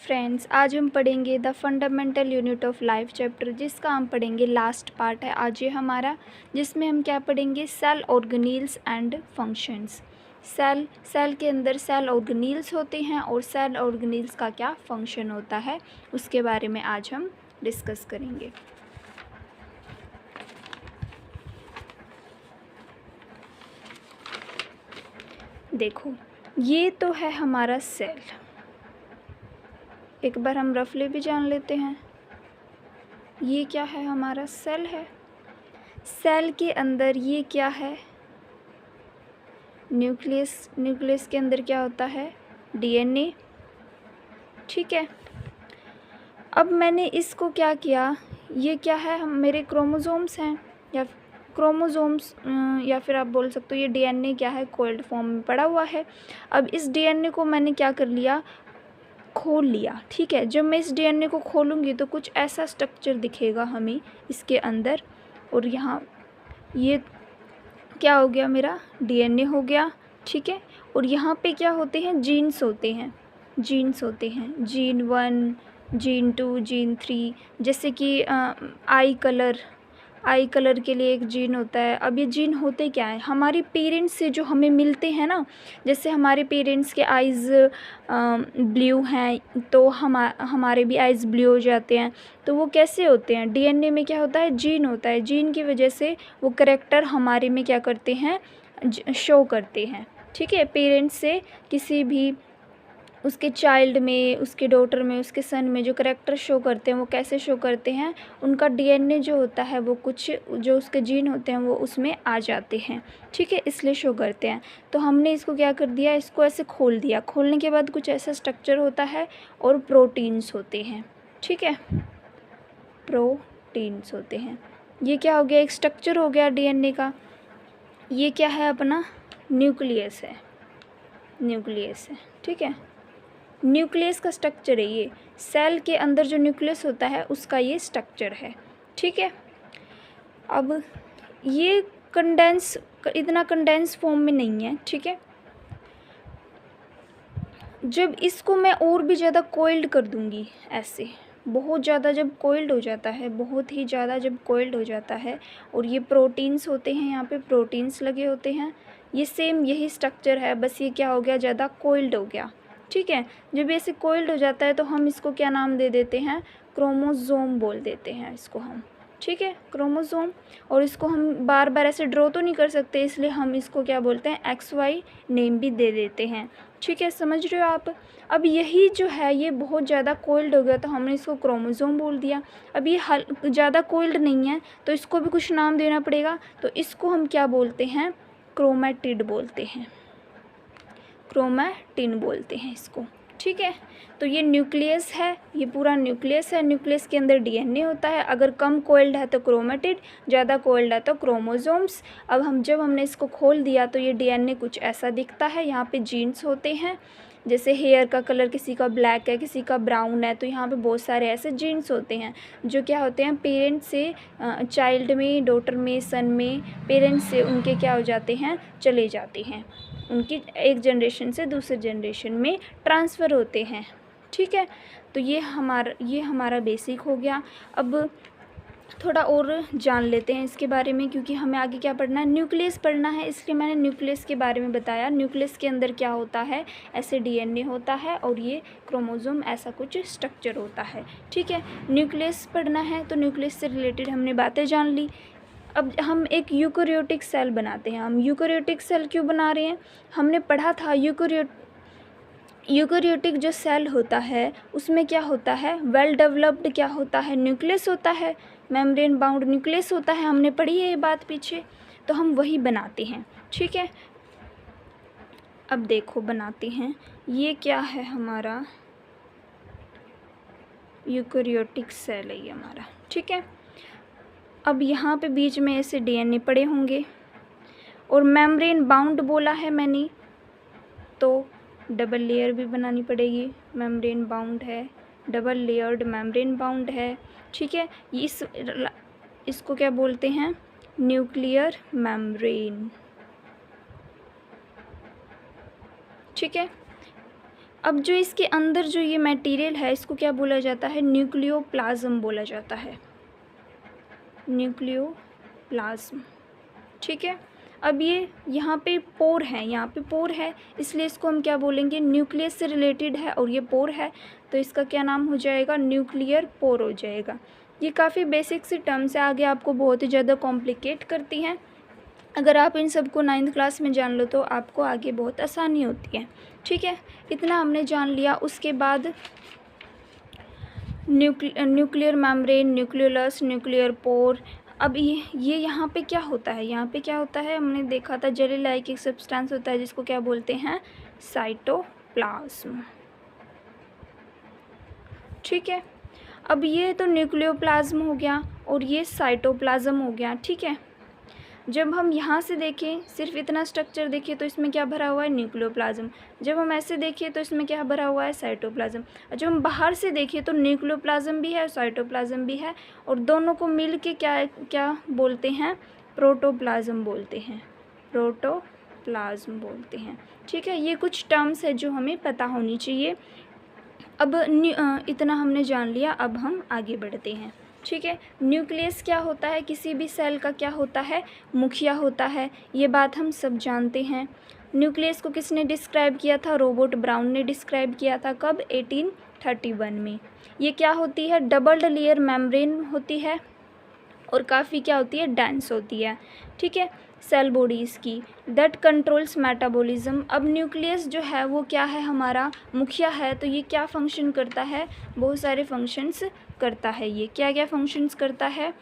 Friends, आज हम पढ़ेंगे the fundamental unit of life chapter, जिसका हम पढ़ेंगे लास्ट पार्ट है आज ये हमारा, जिसमें हम क्या पढ़ेंगे, cell organelles and functions. Cell के अंदर सेल ऑर्गेनील्स होते हैं और सेल ऑर्गेनील्स का क्या फंक्शन होता है उसके बारे में आज हम डिस्कस करेंगे। देखो, ये तो है हमारा सेल। एक बार हम रफली भी जान लेते हैं, ये क्या है, हमारा सेल है। सेल के अंदर ये क्या है, न्यूक्लियस। न्यूक्लियस के अंदर क्या होता है, डीएनए। ठीक है, अब मैंने इसको क्या किया, ये क्या है, हम मेरे क्रोमोसोम्स हैं या क्रोमोसोम्स या फिर आप बोल सकते हो ये डीएनए क्या है, कोल्ड फॉर्म में पड़ा हुआ है। अब इस डीएनए को मैंने क्या कर लिया, खोल लिया। ठीक है, जब मैं इस डीएनए को खोलूँगी तो कुछ ऐसा स्ट्रक्चर दिखेगा हमें इसके अंदर, और यहाँ ये क्या हो गया, मेरा डीएनए हो गया। ठीक है, और यहाँ पे क्या होते हैं, जीन्स होते हैं। जीन्स होते हैं, जीन 1, जीन 2, जीन 3। जैसे कि आई कलर के लिए एक जीन होता है। अब ये जीन होते क्या है, हमारे पेरेंट्स से जो हमें मिलते हैं ना, जैसे हमारे पेरेंट्स के आइज़ ब्लू हैं तो हमारे भी आइज़ ब्लू हो जाते हैं। तो वो कैसे होते हैं, डीएनए में क्या होता है, जीन होता है। जीन की वजह से वो करैक्टर हमारे में क्या करते हैं, शो करते हैं। ठीक है, पेरेंट्स से किसी भी उसके चाइल्ड में, उसके डॉटर में, उसके सन में जो करैक्टर शो करते हैं वो कैसे शो करते हैं, उनका डीएनए जो होता है वो कुछ जो उसके जीन होते हैं वो उसमें आ जाते हैं। ठीक है, इसलिए शो करते हैं। तो हमने इसको क्या कर दिया, इसको ऐसे खोल दिया। खोलने के बाद कुछ ऐसा स्ट्रक्चर होता है और प्रोटीन्स होते हैं। ठीक है, प्रोटीन्स होते हैं। ये क्या हो गया, एक स्ट्रक्चर हो गया डीएनए का। ये क्या है, अपना न्यूक्लियस है। न्यूक्लियस है, ठीक है, न्यूक्लियस का स्ट्रक्चर है ये। सेल के अंदर जो न्यूक्लियस होता है उसका ये स्ट्रक्चर है। ठीक है, अब ये इतना कंडेंस फॉर्म में नहीं है। ठीक है, जब इसको मैं और भी ज़्यादा कोइल्ड कर दूंगी, ऐसे बहुत ज़्यादा जब कोइल्ड हो जाता है, बहुत ही ज़्यादा जब कोइल्ड हो जाता है, और ये प्रोटीन्स होते हैं, यहाँ पे प्रोटीन्स लगे होते हैं, ये सेम यही स्ट्रक्चर है, बस ये क्या हो गया, ज़्यादा कोइल्ड हो गया। ठीक है, जब ऐसे कोइल्ड हो जाता है तो हम इसको क्या नाम दे देते हैं, क्रोमोसोम बोल देते हैं इसको हम। ठीक है, क्रोमोसोम। और इसको हम बार बार ऐसे ड्रॉ तो नहीं कर सकते, इसलिए हम इसको क्या बोलते हैं, XY नेम भी दे देते हैं। ठीक है, समझ रहे हो आप। अब यही जो है ये बहुत ज़्यादा कोल्ड हो गया तो हमने इसको क्रोमोसोम बोल दिया। अब ये ज़्यादा कोल्ड नहीं है तो इसको भी कुछ नाम देना पड़ेगा, तो इसको हम क्या बोलते हैं, क्रोमैटिड बोलते हैं। क्रोमैटिन बोलते हैं इसको। ठीक है, तो ये न्यूक्लियस है, ये पूरा न्यूक्लियस है। न्यूक्लियस के अंदर डीएनए होता है। अगर कम कोइल्ड है तो क्रोमैटिड, ज़्यादा कोइल्ड है तो क्रोमोसोम्स। अब जब हमने इसको खोल दिया तो ये डीएनए कुछ ऐसा दिखता है। यहाँ पे जीन्स होते हैं, जैसे हेयर का कलर किसी का ब्लैक है, किसी का ब्राउन है, तो यहाँ पे बहुत सारे ऐसे जीन्स होते हैं जो क्या होते हैं, पेरेंट्स से चाइल्ड में, डॉटर में, सन में, पेरेंट्स से उनके क्या हो जाते हैं, चले जाते हैं, उनकी एक जनरेशन से दूसरे जनरेशन में ट्रांसफ़र होते हैं। ठीक है, तो ये हमारा बेसिक हो गया। अब थोड़ा और जान लेते हैं इसके बारे में, क्योंकि हमें आगे क्या पढ़ना है, न्यूक्लियस पढ़ना है, इसलिए मैंने न्यूक्लियस के बारे में बताया। न्यूक्लियस के अंदर क्या होता है, ऐसे डीएनए होता है और ये क्रोमोसोम, ऐसा कुछ स्ट्रक्चर होता है। ठीक है, न्यूक्लियस पढ़ना है तो न्यूक्लियस से रिलेटेड हमने बातें जान ली। अब हम एक यूकेरियोटिक सेल बनाते हैं। हम यूकेरियोटिक सेल क्यों बना रहे हैं, हमने पढ़ा था यूकेरियोटिक जो सेल होता है उसमें क्या होता है, वेल डेवलप्ड क्या होता है, न्यूक्लियस होता है, मेम्ब्रेन बाउंड न्यूक्लियस होता है। हमने पढ़ी है ये बात पीछे, तो हम वही बनाते हैं। ठीक है, अब देखो बनाते हैं, ये क्या है, हमारा यूकेरियोटिक सेल है ये हमारा। ठीक है, अब यहाँ पे बीच में ऐसे डीएनए पड़े होंगे और मेम्ब्रेन बाउंड बोला है मैंने, तो डबल लेयर भी बनानी पड़ेगी। मेम्ब्रेन बाउंड है, डबल लेयर्ड मेम्ब्रेन बाउंड है। ठीक है, इसको क्या बोलते हैं, न्यूक्लियर मेम्ब्रेन। ठीक है, अब जो इसके अंदर जो ये मटेरियल है इसको क्या बोला जाता है, न्यूक्लियोप्लाज्म बोला जाता है, न्यूक्लियोप्लाज्म। ठीक है, अब ये यहाँ पे पोर है, यहाँ पे पोर है, इसलिए इसको हम क्या बोलेंगे, न्यूक्लियस से रिलेटेड है और ये पोर है, तो इसका क्या नाम हो जाएगा, न्यूक्लियर पोर हो जाएगा। ये काफ़ी बेसिक सी टर्म्स है, आगे आपको बहुत ही ज़्यादा कॉम्प्लिकेट करती हैं। अगर आप इन सबको 9th क्लास में जान लो तो आपको आगे बहुत आसानी होती है। ठीक है, इतना हमने जान लिया। उसके बाद nuclear membrane, nucleolus, nuclear pore. अब ये यहाँ पे क्या होता है, यहाँ पे क्या होता है, हमने देखा था जेली लाइक एक सब्सटेंस होता है जिसको क्या बोलते हैं, साइटोप्लाज्म। ठीक है, अब ये तो न्यूक्लियोप्लाज्म हो गया और ये साइटोप्लाज्म हो गया। ठीक है, जब हम यहाँ से देखें, सिर्फ इतना स्ट्रक्चर देखें तो इसमें क्या भरा हुआ है, न्यूक्लियोप्लाज्म। जब हम ऐसे देखें तो इसमें क्या भरा हुआ है, साइटोप्लाज्म। और जब हम बाहर से देखें तो न्यूक्लियोप्लाज्म भी है, साइटोप्लाज्म भी है, और दोनों को मिल के क्या बोलते हैं, प्रोटोप्लाज्म बोलते हैं, प्रोटोप्लाज्म बोलते हैं। ठीक है, ये कुछ टर्म्स है जो हमें पता होनी चाहिए। अब इतना हमने जान लिया, अब हम आगे बढ़ते हैं। ठीक है, न्यूक्लियस क्या होता है, किसी भी सेल का क्या होता है, मुखिया होता है, ये बात हम सब जानते हैं। न्यूक्लियस को किसने डिस्क्राइब किया था, रॉबर्ट ब्राउन ने डिस्क्राइब किया था, कब, 1831 में। ये क्या होती है, डबल्ड लेयर मेम्ब्रेन होती है और काफ़ी क्या होती है, डेंस होती है। ठीक है, सेल बॉडीज़ की, दैट कंट्रोल्स मेटाबॉलिज्म। अब न्यूक्लियस जो है वो क्या है, हमारा मुखिया है, तो ये क्या फंक्शन करता है, बहुत सारे फंक्शंस करता है। ये क्या क्या फंक्शंस करता है,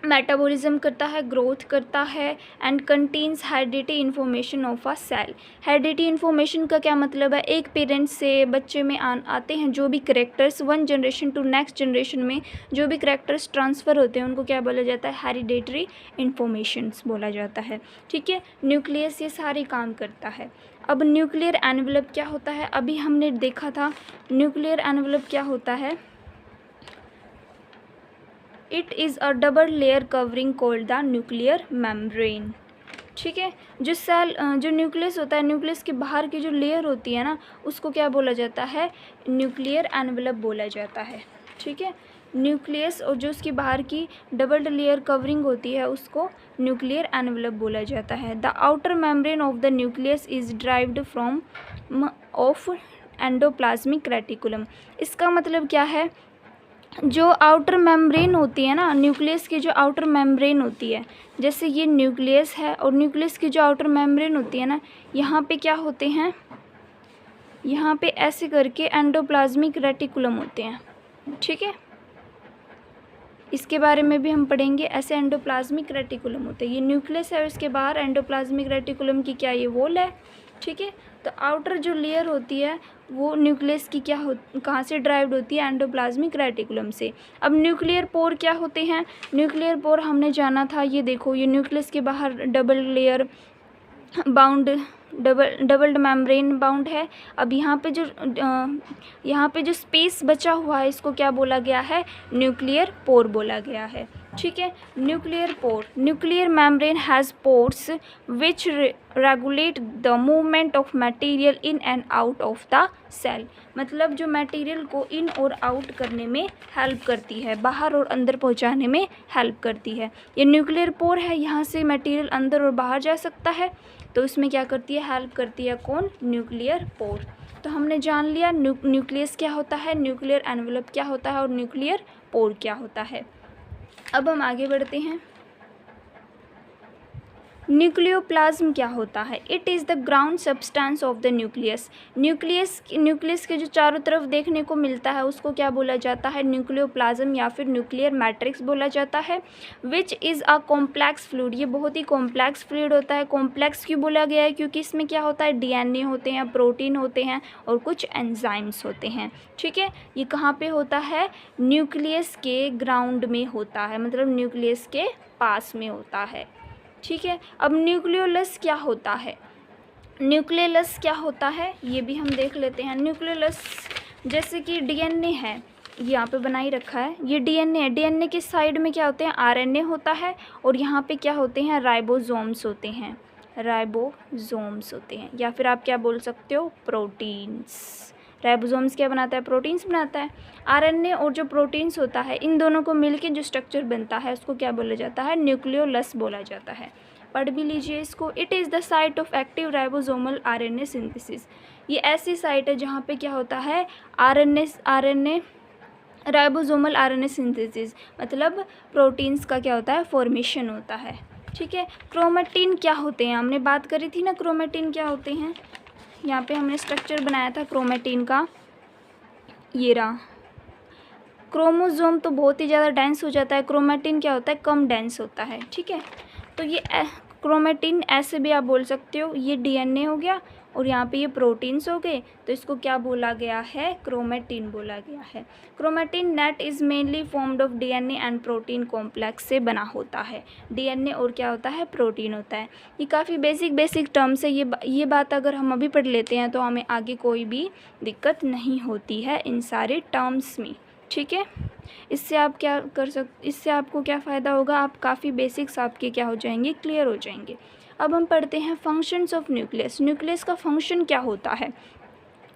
मेटाबॉलिज्म करता है, ग्रोथ करता है, and contains heredity information of a cell. Heredity information का क्या मतलब है, एक पेरेंट्स से बच्चे में आते हैं जो भी characters, one generation to next generation में जो भी करेक्टर्स ट्रांसफ़र होते हैं उनको क्या बोला जाता है, हेरिडेटरी इन्फॉर्मेशंस बोला जाता है। ठीक है, न्यूक्लियस ये सारे काम करता है। अब न्यूक्लियर एनवेलप क्या होता है, अभी हमने देखा था न्यूक्लियर एनवेलप क्या होता है, it is a double layer covering called the nuclear membrane. ठीक है, जो सेल जो न्यूक्लियस होता है, न्यूक्लियस के बाहर की जो लेयर होती है ना उसको क्या बोला जाता है, न्यूक्लियर एनवेलप बोला जाता है। ठीक है, न्यूक्लियस और जो उसकी बाहर की डबल लेयर कवरिंग होती है उसको न्यूक्लियर एनवेलप बोला जाता है। The outer membrane of the nucleus is derived from of endoplasmic reticulum. इसका मतलब क्या है, जो आउटर मेम्ब्रेन होती है ना, न्यूक्लियस की जो आउटर मेम्ब्रेन होती है, जैसे ये न्यूक्लियस है और न्यूक्लियस की जो आउटर मेम्ब्रेन होती है ना, यहाँ पे क्या होते हैं, यहाँ पे ऐसे करके एंडोप्लाज्मिक रेटिकुलम होते हैं। ठीक है, इसके बारे में भी हम पढ़ेंगे, ऐसे एंडोप्लाज्मिक रेटिकुलम होते हैं। ये न्यूक्लियस है और इसके बाहर एंडोप्लाज्मिक रेटिकुलम की क्या ये वॉल है। ठीक है, तो आउटर जो लेयर होती है वो न्यूक्लियस की क्या कहाँ से ड्राइव्ड होती है, एंडोप्लाज्मिक रेटिकुलम से। अब न्यूक्लियर पोर क्या होते हैं, न्यूक्लियर पोर हमने जाना था, ये देखो ये न्यूक्लियस के बाहर double layer bound doubled membrane bound है। अब यहाँ पे जो स्पेस बचा हुआ है इसको क्या बोला गया है, न्यूक्लियर पोर बोला गया है। ठीक है, nuclear pore, nuclear membrane has pores which regulate the movement of material in and out of the cell. मतलब जो मटेरियल को इन और आउट करने में हेल्प करती है, बाहर और अंदर पहुँचाने में हेल्प करती है। ये न्यूक्लियर पोर है, यहाँ से मटेरियल अंदर और बाहर जा सकता है, तो इसमें क्या करती है, हेल्प करती है कौन, न्यूक्लियर पोर। तो हमने जान लिया न्यूक्लियस क्या होता है, न्यूक्लियर एनवेलप क्या होता है और न्यूक्लियर पोर क्या होता है। अब हम आगे बढ़ते हैं, न्यूक्लियोप्लाज्म क्या होता है, it is the ground substance of the nucleus. Nucleus के जो चारों तरफ देखने को मिलता है उसको क्या बोला जाता है, न्यूक्लियोप्लाज्म या फिर न्यूक्लियर मैट्रिक्स बोला जाता है। Which is a complex fluid, ये बहुत ही कॉम्प्लेक्स फ्लूइड होता है। कॉम्प्लेक्स क्यों बोला गया है, क्योंकि इसमें क्या होता है, डीएनए होते हैं, प्रोटीन होते हैं और कुछ एंजाइम्स होते हैं। ठीक है, ये कहाँ पे होता है, न्यूक्लियस के ग्राउंड में होता है, मतलब न्यूक्लियस के पास में होता है। ठीक है, अब न्यूक्लियोलस क्या होता है, न्यूक्लियोलस क्या होता है ये भी हम देख लेते हैं। न्यूक्लियोलस जैसे कि डीएनए है, यहाँ पे बनाई रखा है, ये डीएनए है, डीएनए के साइड में क्या होते हैं, आरएनए होता है और यहाँ पे क्या होते हैं, राइबोसोम्स होते हैं, राइबोसोम्स होते हैं, या फिर आप क्या बोल सकते हो, प्रोटीन्स। राइबोसोम्स क्या बनाता है, प्रोटीन्स बनाता है। आरएनए और जो प्रोटीन्स होता है, इन दोनों को मिलकर जो स्ट्रक्चर बनता है उसको क्या बोला जाता है, न्यूक्लियोलस बोला जाता है। पढ़ भी लीजिए इसको। It is the site of active ribosomal RNA synthesis. ये ऐसी साइट है जहाँ पे क्या होता है, आरएनए राइबोसोमल आरएनए सिंथेसिस, मतलब प्रोटीन्स का क्या होता है, फॉर्मेशन होता है। ठीक है। क्रोमेटिन क्या होते हैं, हमने बात करी थी ना, क्रोमेटिन क्या होते हैं। यहाँ पे हमने स्ट्रक्चर बनाया था क्रोमेटिन का, ये रहा। क्रोमोसोम तो बहुत ही ज़्यादा डेंस हो जाता है, क्रोमेटिन क्या होता है, कम डेंस होता है। ठीक है। तो ये क्रोमेटिन ऐसे भी आप बोल सकते हो, ये डीएनए हो गया और यहाँ पे ये प्रोटीन्स हो गए, तो इसको क्या बोला गया है, क्रोमेटिन बोला गया है। Chromatin net is mainly formed of DNA and protein complex से बना होता है। डीएनए और क्या होता है, प्रोटीन होता है। ये काफ़ी बेसिक टर्म्स है, ये बात अगर हम अभी पढ़ लेते हैं तो हमें आगे कोई भी दिक्कत नहीं होती है इन सारे टर्म्स में। ठीक है। इससे आप क्या कर इससे आपको क्या फ़ायदा होगा, आप काफ़ी बेसिक्स आपके क्या हो जाएंगे, क्लियर हो जाएंगे। अब हम पढ़ते हैं फंक्शंस ऑफ न्यूक्लियस। न्यूक्लियस का फंक्शन क्या होता है।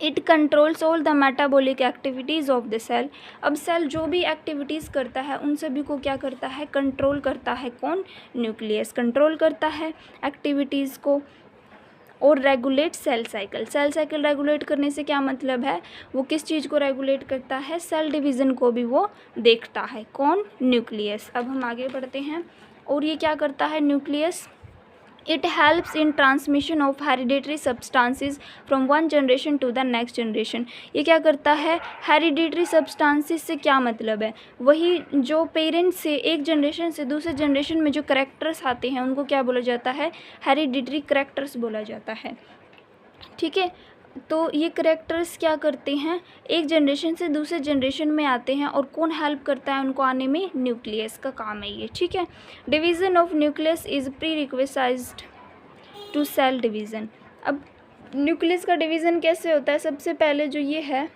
It controls all the metabolic activities of the cell. अब सेल जो भी एक्टिविटीज़ करता है उन सभी को क्या करता है, कंट्रोल करता है। कौन, न्यूक्लियस कंट्रोल करता है एक्टिविटीज़ को। और regulate cell cycle. Cell cycle regulate करने से क्या मतलब है, वो किस चीज़ को रेगुलेट करता है, सेल डिवीज़न को भी वो देखता है। कौन, न्यूक्लियस। अब हम आगे बढ़ते हैं। और ये क्या करता है nucleus, it helps in transmission of hereditary substances from one generation to the next generation. ये क्या करता है, हेरिडिटरी सब्सटेंसेस से क्या मतलब है, वही जो पेरेंट्स से एक जनरेशन से दूसरे जनरेशन में जो करैक्टर्स आते हैं उनको क्या बोला जाता है, हेरिडिटरी करैक्टर्स बोला जाता है। ठीक है। तो ये करैक्टर्स क्या करते हैं, एक जनरेशन से दूसरे जनरेशन में आते हैं, और कौन हेल्प करता है उनको आने में, न्यूक्लियस का काम है ये। ठीक है। Division of nucleus is prerequisite to cell division. अब न्यूक्लियस का डिवीज़न कैसे होता है, सबसे पहले जो ये है,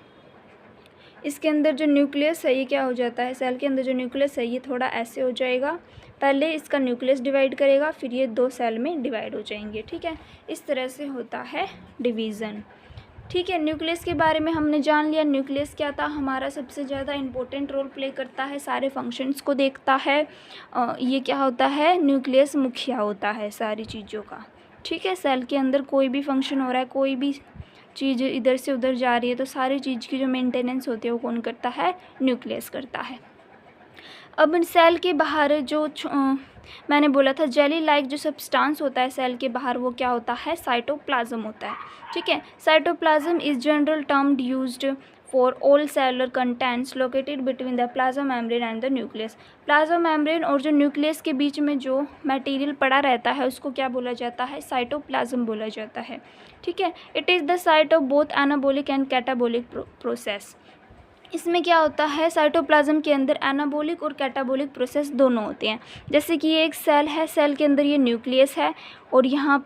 इसके अंदर जो न्यूक्लियस है ये क्या हो जाता है, सेल के अंदर जो न्यूक्लियस है ये थोड़ा ऐसे हो जाएगा, पहले इसका न्यूक्लियस डिवाइड करेगा, फिर ये 2 सेल में डिवाइड हो जाएंगे। ठीक है। इस तरह से होता है डिवीज़न। ठीक है। न्यूक्लियस के बारे में हमने जान लिया। न्यूक्लियस क्या था, हमारा सबसे ज़्यादा इम्पोर्टेंट रोल प्ले करता है, सारे फंक्शंस को देखता है। ये क्या होता है, न्यूक्लियस मुखिया होता है सारी चीज़ों का। ठीक है। सेल के अंदर कोई भी फंक्शन हो रहा है, कोई भी चीज़ इधर से उधर जा रही है, तो सारी चीज़ की जो मेंटेनेंस होती है वो कौन करता है, न्यूक्लियस करता है। अब सेल के बाहर जो मैंने बोला था जेली लाइक जो सब्सटेंस होता है सेल के बाहर, वो क्या होता है, साइटोप्लाज्म होता है। ठीक है। Cytoplasm is general term used for all cellular contents located between the plasma membrane and the nucleus. Plasma membrane और जो न्यूक्लियस के बीच में जो मटेरियल पड़ा रहता है उसको क्या बोला जाता है, साइटोप्लाज्म बोला जाता है। ठीक है। It is the site of both anabolic and catabolic process. इसमें क्या होता है, साइटोप्लाज्म के अंदर एनाबॉलिक और कैटाबॉलिक प्रोसेस दोनों होते हैं। जैसे कि ये एक सेल है, सेल के अंदर ये न्यूक्लियस है, और यहाँ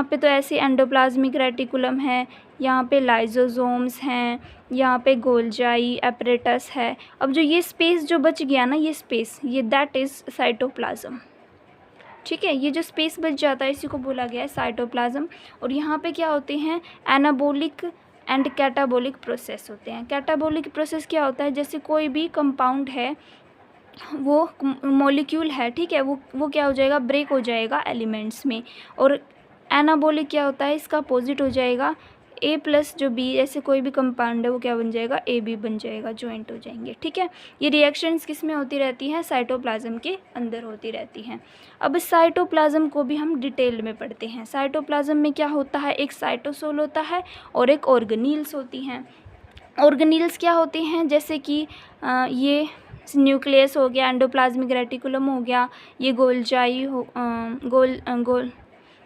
पे तो ऐसे एंडोप्लाज्मिक रेटिकुलम है, यहाँ पे लाइजोसोम्स हैं, यहाँ पे गोल्जाई एपरेटस है। अब जो ये स्पेस जो बच गया ना, ये स्पेस, ये दैट इज़ साइटोप्लाज्म। ठीक है। ये जो स्पेस बच जाता है इसी को बोला गया है साइटोप्लाज्म। और यहाँ पे क्या होते हैं, एनाबॉलिक एंड कैटाबॉलिक प्रोसेस होते हैं। कैटाबॉलिक प्रोसेस क्या होता है, जैसे कोई भी कंपाउंड है, वो मॉलिक्यूल है, ठीक है, वो क्या हो जाएगा, ब्रेक हो जाएगा एलिमेंट्स में। और एनाबॉलिक क्या होता है, इसका अपोजिट हो जाएगा, ए प्लस जो बी, ऐसे कोई भी कंपाउंड है वो क्या बन जाएगा, ए बी बन जाएगा, ज्वाइंट हो जाएंगे। ठीक है। ये रिएक्शंस किस में होती रहती हैं, साइटोप्लाज्म के अंदर होती रहती हैं। अब साइटोप्लाज्म को भी हम डिटेल में पढ़ते हैं। साइटोप्लाज्म में क्या होता है, एक साइटोसोल होता है और एक ऑर्गेनील्स होती हैं। ऑर्गेनील्स क्या होते हैं, जैसे कि ये न्यूक्लियस हो गया, एंडोप्लाज्मिक रेटिकुलम हो गया, ये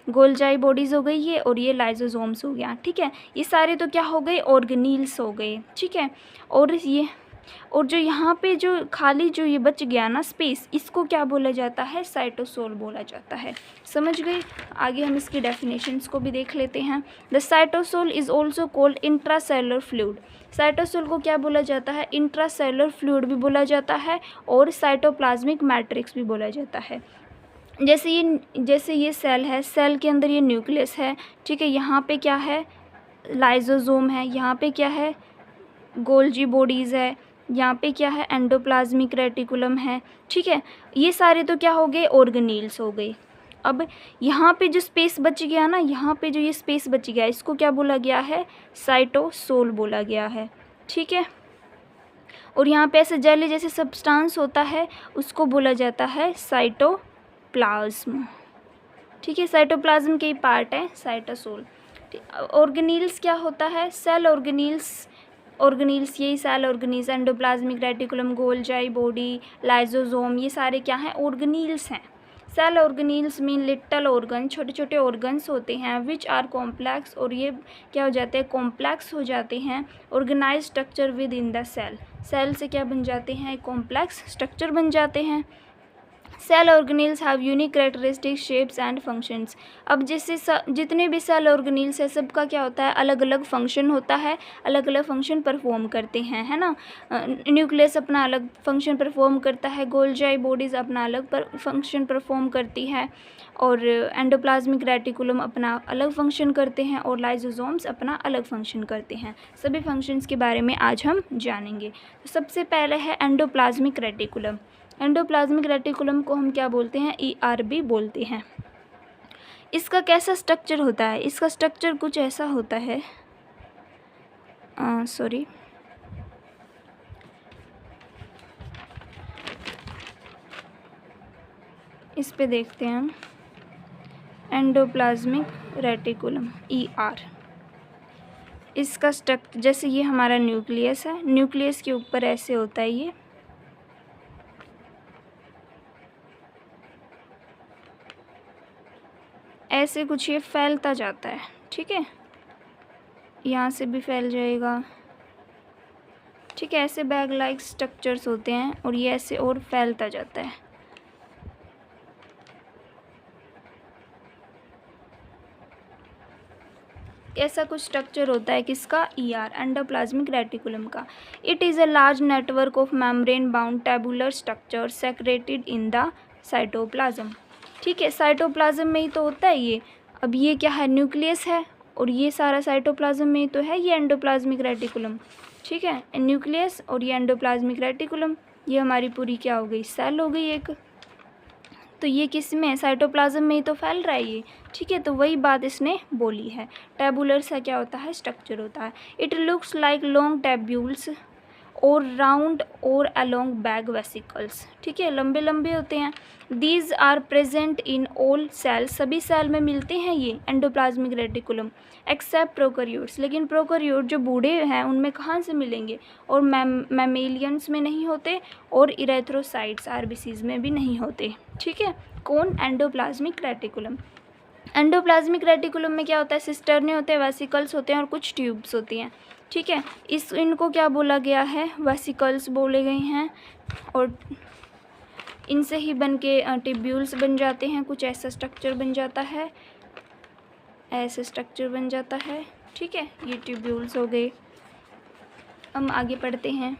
गोल्जाई बॉडीज़ हो गई ये, और ये लाइजोसोम्स हो गया। ठीक है। ये सारे तो क्या हो गए, ऑर्गेनील्स हो गए। ठीक है। और जो यहाँ पे जो खाली जो ये बच गया ना स्पेस, इसको क्या बोला जाता है, साइटोसोल बोला जाता है। समझ गए। आगे हम इसकी डेफिनेशंस को भी देख लेते हैं। The cytosol is also called intracellular fluid. Cytosol को क्या बोला जाता है, इंट्रासेलुलर फ्लूइड भी बोला जाता है, और साइटोप्लाज्मिक मैट्रिक्स भी बोला जाता है। जैसे ये सेल है, सेल के अंदर ये न्यूक्लियस है, ठीक है। यहाँ पे क्या है, लाइजोसोम है, यहाँ पे क्या है, गोल्जी बॉडीज़ है, यहाँ पे क्या है, एंडोप्लाज्मिक रेटिकुलम है, ठीक है। ये सारे तो क्या हो गए, ऑर्गेनील्स हो गए। अब यहाँ पे जो स्पेस बच गया ना, यहाँ पे जो ये स्पेस बच गया, इसको क्या बोला गया है, साइटोसोल बोला गया है, ठीक है। और यहाँ पे ऐसे जेली जैसे सब्सटेंस होता है, उसको बोला जाता है साइटोप्लाज्म, ठीक है। साइटोप्लाज्म के ही पार्ट है साइटोसोल। ऑर्गेनील्स क्या होता है, सेल ऑर्गेनील्स यही cell organelles, endoplasmic reticulum, Golgi body, lysosome, ये सारे क्या हैं, ऑर्गेनील्स हैं। Cell organelles mean little organ, छोटे छोटे ऑर्गन्स होते हैं, विच आर कॉम्प्लेक्स, और ये क्या हो जाते हैं, कॉम्प्लेक्स हो जाते हैं, organise structure within the cell, cell से क्या बन जाते हैं, कॉम्प्लेक्स स्ट्रक्चर बन जाते हैं। Cell organelles have unique characteristic shapes and functions. अब जैसे जितने भी सेल ऑर्गेनील्स है, सबका क्या होता है, अलग अलग फंक्शन होता है, अलग अलग फंक्शन परफॉर्म करते हैं, है ना। न्यूक्लियस अपना अलग फंक्शन परफॉर्म करता है, गोल्जी बॉडीज़ अपना अलग फंक्शन परफॉर्म करती है, और एंडोप्लाज्मिक रेटिकुलम अपना अलग फंक्शन करते हैं, और लाइजोसोम्स अपना अलग फंक्शन करते हैं। सभी फंक्शंस के बारे में आज हम जानेंगे। तो सबसे पहले है एंडोप्लाज्मिक रेटिकुलम। एंडोप्लाज्मिक रेटिकुलम को हम क्या बोलते हैं, ERB बोलते हैं। इसका कैसा स्ट्रक्चर होता है, इसका स्ट्रक्चर कुछ ऐसा होता है, इस पे देखते हैं हम, एंडोप्लाज्मिक रेटिकुलम ER। इसका स्ट्रक्चर, जैसे ये हमारा न्यूक्लियस है, न्यूक्लियस के ऊपर ऐसे होता है, ये ऐसे कुछ ये फैलता जाता है, ठीक है। यहाँ से भी फैल जाएगा, ठीक है। ऐसे बैग लाइक स्ट्रक्चर्स होते हैं, और ये ऐसे और फैलता जाता है। ऐसा कुछ स्ट्रक्चर होता है किसका, ER, एंडोप्लाज्मिक रेटिकुलम का। It is a large network of membrane bound tabular structure secreted in the cytoplasm, ठीक है। साइटोप्लाज्म में ही तो होता है ये। अब ये क्या है, न्यूक्लियस है, और ये सारा साइटोप्लाज्म में ही तो है, ये एंडोप्लाज्मिक रेटिकुलम, ठीक है। न्यूक्लियस और ये एंडोप्लाज्मिक रेटिकुलम, ये हमारी पूरी क्या हो गई, सेल हो गई एक। तो ये किस में, साइटोप्लाज्म में ही तो फैल रहा है ये, ठीक है। तो वही बात इसने बोली है। टैबुलर सा क्या होता है, स्ट्रक्चर होता है। इट लुक्स लाइक लॉन्ग टैब्यूल्स और राउंड और अलोंग बैग वेसिकल्स, ठीक है, लंबे लंबे होते हैं। These are present in all cell, सभी सेल में मिलते हैं ये एंडोप्लाज्मिक रेटिकुलम, एक्सेप्ट प्रोकैरियोट्स, लेकिन प्रोकैरियोट जो बूढ़े हैं उनमें कहाँ से मिलेंगे, और मैमेलियंस में नहीं होते, और इरेथ्रोसाइट्स RBCs में भी नहीं होते, ठीक है। कौन, एंडोप्लाज्मिक रेटिकुलम। एंडोप्लाज्मिक रेटिकुलम में क्या होता है, सिस्टर्ने होते हैं, वेसिकल्स होते हैं, और कुछ ट्यूब्स होती हैं, ठीक है। इनको क्या बोला गया है, वेसिकल्स बोले गए हैं, और इनसे ही बन के ट्यूब्यूल्स बन जाते हैं। कुछ ऐसा स्ट्रक्चर बन जाता है, ऐसे स्ट्रक्चर बन जाता है, ठीक है। ये ट्यूब्यूल्स हो गए। हम आगे पढ़ते हैं।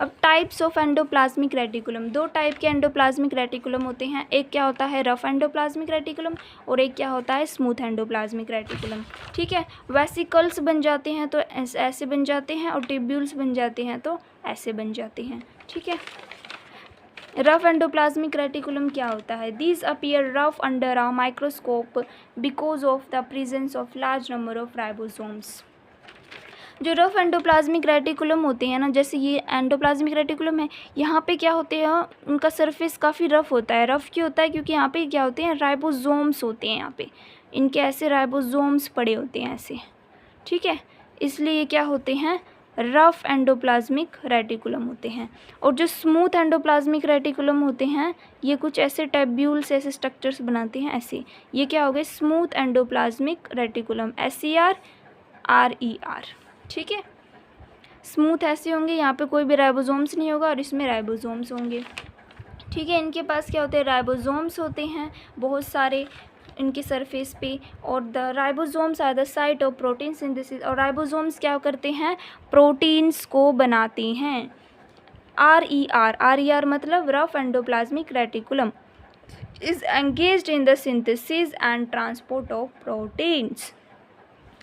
अब टाइप्स ऑफ एंडोप्लाज्मिक रेटिकुलम, दो टाइप के एंडोप्लाज्मिक रेटिकुलम होते हैं। एक क्या होता है, रफ एंडोप्लाज्मिक रेटिकुलम, और एक क्या होता है, स्मूथ एंडोप्लाज्मिक रेटिकुलम, ठीक है। वेसिकल्स बन जाते हैं तो ऐसे बन जाते हैं, और ट्यूब्यूल्स बन जाते हैं तो ऐसे बन जाते हैं, ठीक है। रफ एंडोप्लाज्मिक रेटिकुलम क्या होता है, these appear rough under a microscope because of the presence of large number of ribosomes. जो रफ एंडोप्लाज्मिक रेटिकुलम होते हैं ना, जैसे ये एंडोप्लाज्मिक रेटिकुलम है, यहाँ पे क्या होते हैं, उनका सरफेस काफ़ी रफ होता है। रफ क्यों होता है, क्योंकि यहाँ पे क्या होते हैं, राइबोसोम्स होते हैं, यहाँ पे इनके ऐसे राइबोसोम्स पड़े होते हैं ऐसे, ठीक है। इसलिए ये क्या होते हैं, रफ एंडोप्लाज्मिक रेटिकुलम होते हैं। और जो स्मूथ एंडोप्लाज्मिक रेटिकुलम होते हैं, ये कुछ ऐसे टैब्यूल्स ऐसे स्ट्रक्चर्स बनाते हैं ऐसे, ये क्या हो गए, smooth endoplasmic reticulum, SER RER, ठीक है। स्मूथ ऐसे होंगे, यहाँ पे कोई भी राइबोसोम्स नहीं होगा, और इसमें राइबोसोम्स होंगे, ठीक है। इनके पास क्या होते हैं, राइबोसोम्स होते हैं बहुत सारे इनके सरफेस पे, और the ribosomes are the site of protein synthesis, और राइबोसोम्स क्या करते हैं, प्रोटीन्स को बनाते हैं। RER मतलब rough endoplasmic reticulum, is engaged in the synthesis and transport of proteins।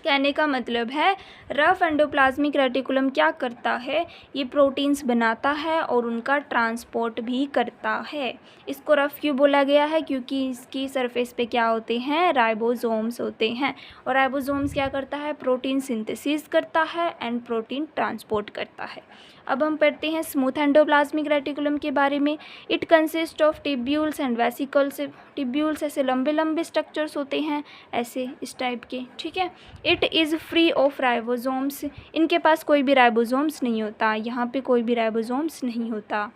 कहने का मतलब है रफ एंडोप्लाज्मिक रेटिकुलम क्या करता है, ये प्रोटीन्स बनाता है और उनका ट्रांसपोर्ट भी करता है। इसको रफ क्यों बोला गया है, क्योंकि इसकी सरफेस पे क्या होते हैं, राइबोसोम्स होते हैं, और राइबोसोम्स क्या करता है, प्रोटीन सिंथेसिस करता है एंड प्रोटीन ट्रांसपोर्ट करता है। अब हम पढ़ते हैं स्मूथ एंडोप्लाज्मिक रेटिकुलम के बारे में। It consist of tubules and vesicles. Tubules ऐसे लंबे लंबे स्ट्रक्चर्स होते हैं, ऐसे इस टाइप के, ठीक है। It is free of ribosomes. इनके पास कोई भी राइबोसोम्स नहीं होता, यहाँ पे कोई भी राइबोसोम्स नहीं होता।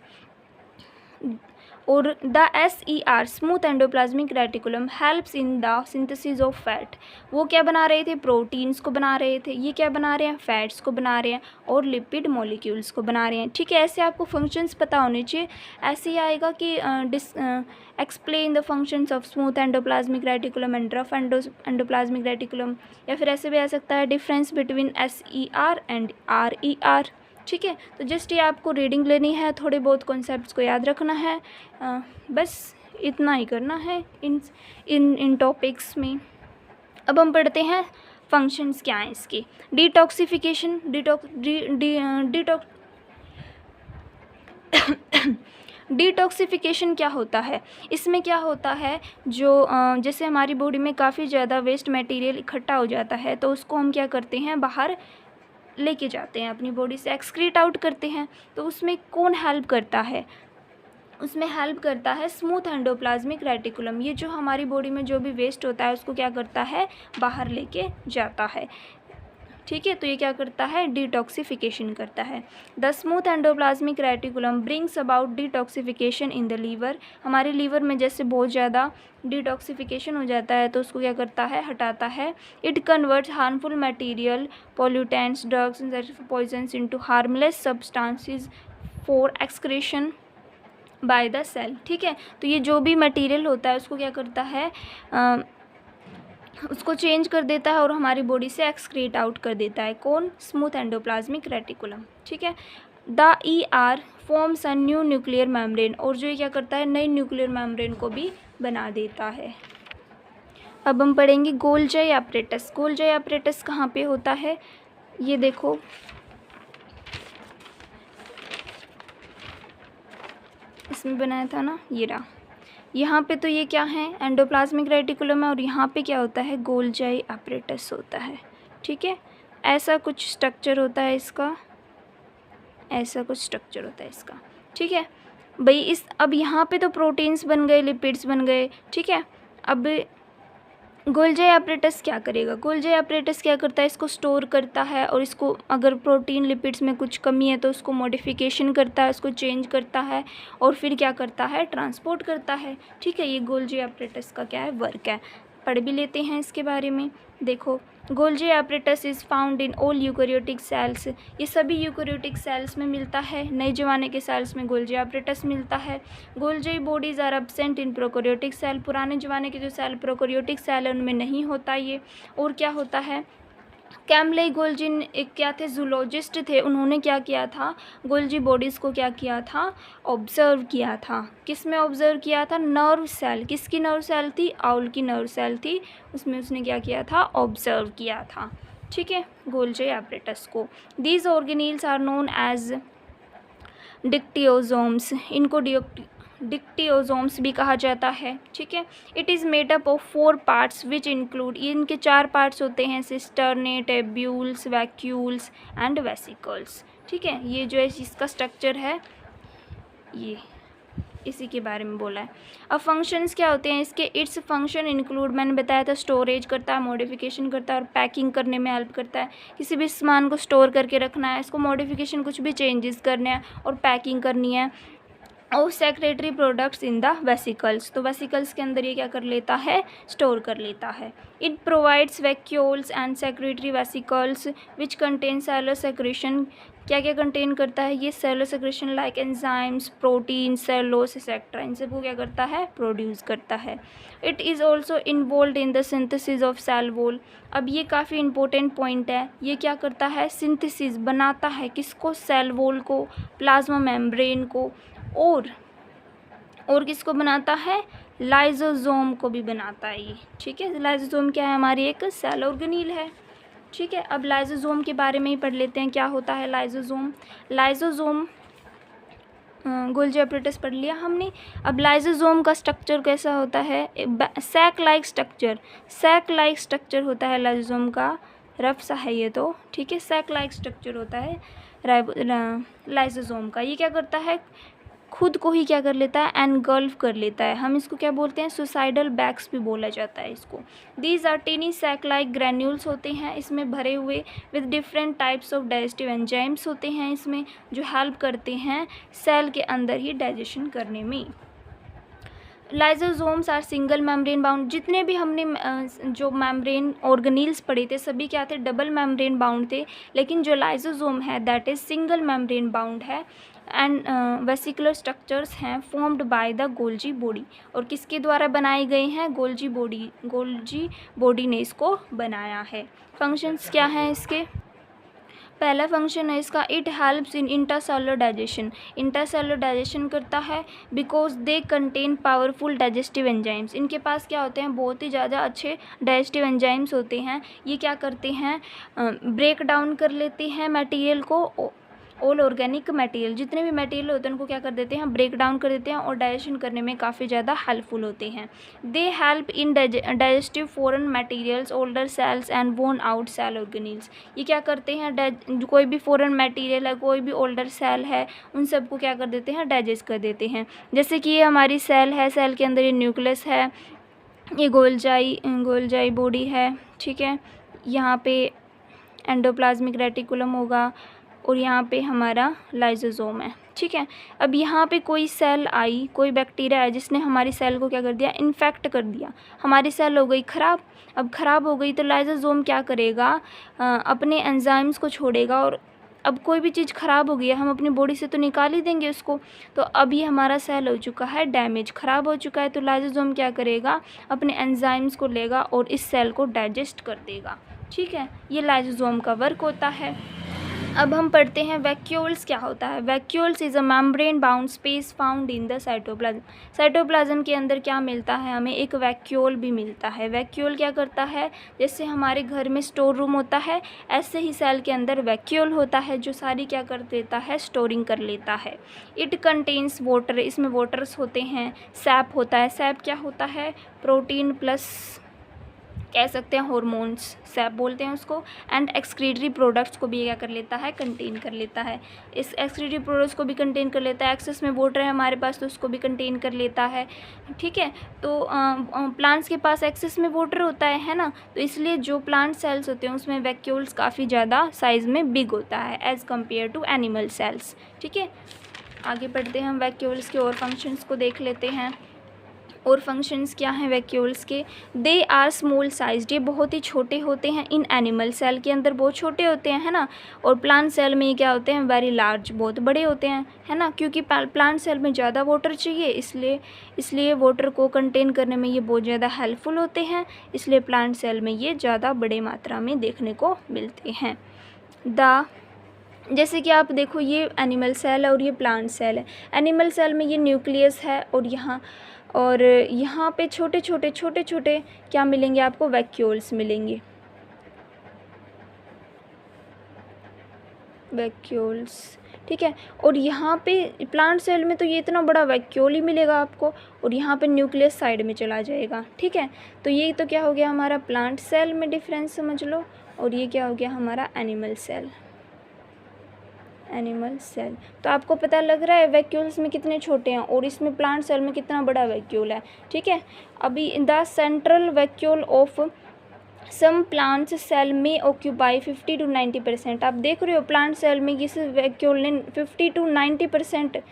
और the SER smooth endoplasmic reticulum helps in the synthesis of fat. वो क्या बना रहे थे, प्रोटीन्स को बना रहे थे, ये क्या बना रहे हैं, फैट्स को बना रहे हैं और लिपिड मॉलिक्यूल्स को बना रहे हैं, ठीक है। ऐसे आपको फंक्शंस पता होने चाहिए। ऐसे ही आएगा कि explain the functions of smooth endoplasmic reticulum and rough endoplasmic reticulum, या फिर ऐसे भी आ सकता है difference between SER and RER, ठीक है। तो जस्ट ये आपको रीडिंग लेनी है, थोड़े बहुत कॉन्सेप्ट्स को याद रखना है, बस इतना ही करना है इन टॉपिक्स में। अब हम पढ़ते हैं फंक्शंस क्या हैं इसके। डिटॉक्सिफिकेशन, डिटॉक्सिफिकेशन क्या होता है, इसमें क्या होता है, जो जैसे हमारी बॉडी में काफ़ी ज़्यादा वेस्ट मटेरियल इकट्ठा हो जाता है, तो उसको हम क्या करते हैं, बाहर लेके जाते हैं, अपनी बॉडी से एक्सक्रीट आउट करते हैं। तो उसमें कौन हेल्प करता है, उसमें हेल्प करता है स्मूथ एंडोप्लाज्मिक रेटिकुलम। ये जो हमारी बॉडी में जो भी वेस्ट होता है उसको क्या करता है, बाहर लेके जाता है, ठीक है। तो ये क्या करता है, डिटॉक्सिफिकेशन करता है। The smooth endoplasmic reticulum brings about detoxification in the liver. हमारे लीवर में जैसे बहुत ज़्यादा डिटॉक्सिफिकेशन हो जाता है तो उसको क्या करता है, हटाता है। It converts harmful material, pollutants, drugs and poisons into harmless substances for excretion by the cell, ठीक है। तो ये जो भी मटेरियल होता है उसको क्या करता है, उसको चेंज कर देता है और हमारी बॉडी से एक्सक्रीट आउट कर देता है। कौन, स्मूथ एंडोप्लाज्मिक रेटिकुलम, ठीक है। The ER forms a new nuclear membrane, और जो ये क्या करता है, नई न्यूक्लियर मेम्ब्रेन को भी बना देता है। अब हम पढ़ेंगे गोल्जी एपरेटस। गोल्जी एपरेटस कहाँ पे होता है, ये देखो, इसमें बनाया था ना, ये रहा। यहाँ पे तो ये क्या है, एंडोप्लाज्मिक रेटिकुलम है, और यहाँ पे क्या होता है, गोल्जी एपरेटस होता है, ठीक है। ऐसा कुछ स्ट्रक्चर होता है इसका, ऐसा कुछ स्ट्रक्चर होता है इसका, ठीक है भाई। अब यहाँ पे तो प्रोटीन्स बन गए, लिपिड्स बन गए, ठीक है। अब गोल्जी एपरेटस क्या करेगा, गोल्जी एपरेटस क्या करता है, इसको स्टोर करता है, और इसको अगर प्रोटीन लिपिड्स में कुछ कमी है तो उसको मॉडिफिकेशन करता है, उसको चेंज करता है, और फिर क्या करता है, ट्रांसपोर्ट करता है, ठीक है। ये गोल्जी एपरेटस का क्या है, वर्क है। पढ़ भी लेते हैं इसके बारे में। देखो, Golgi apparatus is found in all eukaryotic cells. ये सभी यूकैरियोटिक सेल्स में मिलता है। नए जमाने के सेल्स में गोल्जी एपरेटस मिलता है। Golgi bodies are absent in prokaryotic cell. पुराने ज़माने के जो सेल प्रोकैरियोटिक सेल है उनमें नहीं होता ये। और क्या होता है, कैम्बले गोल्जिन एक क्या थे, जूलॉजिस्ट थे। उन्होंने क्या किया था, गोल्जी बॉडीज़ को क्या किया था, ऑब्ज़र्व किया था। किस में ऑब्ज़र्व किया था, नर्व सेल। किसकी नर्व सेल थी, आउल की नर्व सेल थी, उसमें उसने क्या किया था, ऑब्ज़र्व किया था, ठीक है, गोल्जी एपरेटस को। These organelles are known as dictyosomes. इनको डिक्टियोजोम्स भी कहा जाता है, ठीक है। It is made up of 4 parts which include, ये इनके 4 पार्ट्स होते हैं, cisternae, tubules, vacuoles and vesicles, ठीक है। ये जो है इसका स्ट्रक्चर है, ये इसी के बारे में बोला है। अब फंक्शंस क्या होते हैं इसके, इट्स फंक्शन इंक्लूड, मैंने बताया था, स्टोरेज करता है, मॉडिफिकेशन करता है और पैकिंग करने में हेल्प करता है। किसी भी सामान को स्टोर करके रखना है, इसको मॉडिफिकेशन कुछ भी चेंजेस करने हैं और पैकिंग करनी है। और secretary products in the vesicles, तो वेसिकल्स के अंदर ये क्या कर लेता है, स्टोर कर लेता है। It provides vacuoles and secretory vesicles which contain cellular secretion. क्या क्या कंटेन करता है ये, cellular secretion like enzymes, protein, cellulose etcetera, इन सबको क्या करता है, प्रोड्यूस करता है। It is also involve in the synthesis of cell wall. अब ये काफ़ी इंपॉर्टेंट पॉइंट है, ये क्या करता है, सिंथेसिस बनाता है, किसको, सेल वॉल को, प्लाज्मा मेम्ब्रेन को, और किसको बनाता है, लाइजोसोम को भी बनाता है ये, ठीक है। लाइजोसोम क्या है, हमारी एक सेल ऑर्गेनील है, ठीक है। अब लाइजोसोम के बारे में ही पढ़ लेते हैं, क्या होता है लाइजोसोम। लाइजोसोम गोल्जी apparatus पढ़ लिया हमने। अब लाइजोसोम का स्ट्रक्चर कैसा होता है, sac like structure, sac like structure होता है लाइजोसोम का, रफ सा है ये तो, ठीक है। सैक लाइक स्ट्रक्चर होता है लाइजोसोम का। ये क्या करता है, खुद को ही क्या कर लेता है, एनगल्फ कर लेता है। हम इसको क्या बोलते हैं, सुसाइडल बैग्स भी बोला जाता है इसको। These are tiny sac like granules होते हैं इसमें भरे हुए, with different types of digestive enzymes होते हैं इसमें, जो हेल्प करते हैं सेल के अंदर ही डाइजेशन करने में। Lysosomes are single membrane bound. जितने भी हमने जो मेम्ब्रेन ऑर्गेनील्स पढ़े थे सभी क्या थे, डबल मेम्ब्रेन बाउंड थे, लेकिन जो लाइजोसोम है that is single membrane bound है। एंड वेसिकुलर स्ट्रक्चर्स हैं formed by the Golgi body, और किसके द्वारा बनाए गए हैं, गोल्जी बॉडी ने इसको बनाया है। फंक्शंस क्या हैं इसके, पहला फंक्शन है इसका, it helps in intercellular digestion. Intercellular digestion करता है because they contain powerful digestive enzymes. इनके पास क्या होते हैं, बहुत ही ज़्यादा अच्छे डाइजेस्टिव एंजाइम्स होते हैं। ये क्या करते हैं, ब्रेक डाउन कर लेते हैं मटेरियल को, ऑल ऑर्गेनिक मटेरियल, जितने भी मटेरियल होते हैं उनको क्या कर देते हैं, ब्रेक डाउन कर देते हैं और डाइजेशन करने में काफ़ी ज़्यादा हेल्पफुल होते हैं। They help in digestive foreign materials, older cells and worn out cell organelles. ये क्या करते हैं, कोई भी फॉरेन मटेरियल है, कोई भी ओल्डर सेल है, उन सबको क्या कर देते हैं, डाइजेस्ट कर देते हैं। जैसे कि ये हमारी सेल है, सेल के अंदर ये न्यूक्लियस है, ये गोल्जाई बॉडी है, ठीक है। यहाँ पे एंडोप्लाज्मिक रेटिकुलम होगा और यहाँ पे हमारा लाइजोसोम है, ठीक है। अब यहाँ पे कोई सेल आई, कोई बैक्टीरिया है जिसने हमारी सेल को क्या कर दिया, इन्फेक्ट कर दिया, हमारी सेल हो गई ख़राब। अब ख़राब हो गई तो लाइजोसोम क्या करेगा, अपने एंजाइम्स को छोड़ेगा, और अब कोई भी चीज़ ख़राब हो गई है हम अपनी बॉडी से तो निकाल ही देंगे उसको। तो अभी हमारा सेल हो चुका है डैमेज, ख़राब हो चुका है, तो लाइजोसोम क्या करेगा, अपने एंजाइम्स को लेगा और इस सेल को डाइजेस्ट कर देगा, ठीक है। ये लाइजोसोम का वर्क होता है। अब हम पढ़ते हैं वैक्यूल्स क्या होता है। Vacuoles is a membrane bound space found in the cytoplasm. Cytoplasm के अंदर क्या मिलता है हमें, एक वैक्यूल भी मिलता है। वैक्यूल क्या करता है, जैसे हमारे घर में स्टोर रूम होता है ऐसे ही सेल के अंदर वैक्यूल होता है जो सारी क्या कर देता है, स्टोरिंग कर लेता है। इट कंटेन्स वाटर, इसमें वाटर्स होते हैं, सैप होता है। सैप क्या होता है, प्रोटीन प्लस कह सकते हैं हॉर्मोन्स, सैप बोलते हैं उसको। एंड एक्सक्रीटरी प्रोडक्ट्स को भी क्या कर लेता है, कंटेन कर लेता है। इस एक्सक्रीटरी प्रोडक्ट्स को भी कंटेन कर लेता है। एक्सेस में वाटर है हमारे पास तो उसको भी कंटेन कर लेता है, ठीक है। तो प्लांट्स के पास एक्सेस में वाटर होता है ना, तो इसलिए जो प्लांट सेल्स होते हैं उसमें वैक्यूल्स काफ़ी ज़्यादा साइज़ में बिग होता है as compare to animal cells, ठीक है। आगे बढ़ते हैं, हम वैक्यूल्स के और फंक्शंस को देख लेते हैं। और फंक्शंस क्या हैं वैक्यूल्स के, दे आर स्मॉल साइज्ड, ये बहुत ही छोटे होते हैं। इन एनिमल सेल के अंदर बहुत छोटे होते हैं, है ना। और प्लांट सेल में ये क्या होते हैं, वेरी लार्ज, बहुत बड़े होते हैं, है ना, क्योंकि प्लांट सेल में ज़्यादा वाटर चाहिए, इसलिए वाटर को कंटेन करने में ये बहुत ज़्यादा हेल्पफुल होते हैं, इसलिए प्लांट सेल में ये ज़्यादा बड़े मात्रा में देखने को मिलते हैं। जैसे कि आप देखो ये एनिमल सेल है और ये प्लांट सेल है। एनिमल सेल में ये न्यूक्लियस है और यहाँ पे छोटे छोटे क्या मिलेंगे आपको, वैक्यूल्स मिलेंगे, वैक्यूल्स, ठीक है। और यहाँ पे प्लांट सेल में तो ये इतना बड़ा वैक्यूल ही मिलेगा आपको, और यहाँ पे न्यूक्लियस साइड में चला जाएगा, ठीक है। तो ये तो क्या हो गया हमारा प्लांट सेल में डिफरेंस समझ लो, और ये क्या हो गया हमारा एनिमल सेल। तो आपको पता लग रहा है वैक्यूल्स में कितने छोटे हैं और इसमें प्लांट सेल में कितना बड़ा वैक्यूल है, ठीक है। अभी the central vacuole of some plants cell में ऑक्यूपाई 50 to 90%। आप देख रहे हो प्लांट सेल में इस वैक्यूल ने 50 to 90%